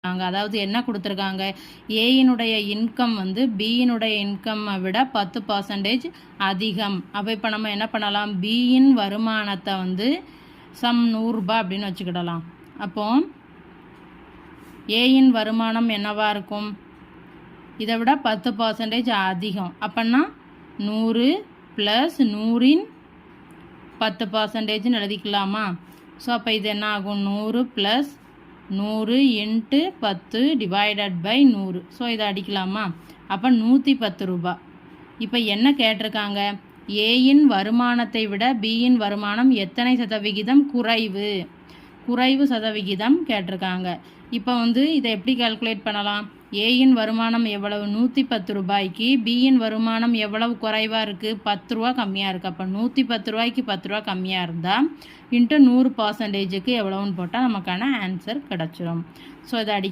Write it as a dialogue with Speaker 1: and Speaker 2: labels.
Speaker 1: அதாவது என்ன கொடுத்துருக்காங்க, ஏயினுடைய இன்கம் வந்து பியினுடைய இன்கம்மை விட 10% அதிகம். அப்போ இப்போ நம்ம என்ன பண்ணலாம், பியின் வருமானத்தை வந்து சம் 100 ரூபாய் அப்படின்னு வச்சுக்கிடலாம். அப்போ ஏயின் வருமானம் என்னவா இருக்கும், இதை விட 10% அதிகம். அப்போன்னா 100 + 100 10%ன்னு எழுதிக்கலாமா? ஸோ அப்போ இது என்ன ஆகும், 100 + 100 × 10 / 100. ஸோ இதை அடிக்கலாமா? அப்போ 110 ரூபாய். இப்போ என்ன கேட்டிருக்காங்க, ஏயின் வருமானத்தை விட பியின் வருமானம் எத்தனை சதவிகிதம் குறைவு சதவிகிதம் கேட்டிருக்காங்க. இப்போ வந்து இதை எப்படி கால்குலேட் பண்ணலாம், ஏயின் வருமானம் எவ்வளவு, 110 ரூபாய்க்கு பியின் வருமானம் எவ்வளவு குறைவாக இருக்குது, 10 ரூபா கம்மியாக இருக்குது. அப்போ 110 ரூபாய்க்கு 10 ரூபா கம்மியாக இருந்தால் × 100%க்கு எவ்வளவுன்னு போட்டால் நமக்கான ஆன்சர் கிடச்சிரும். ஸோ இதை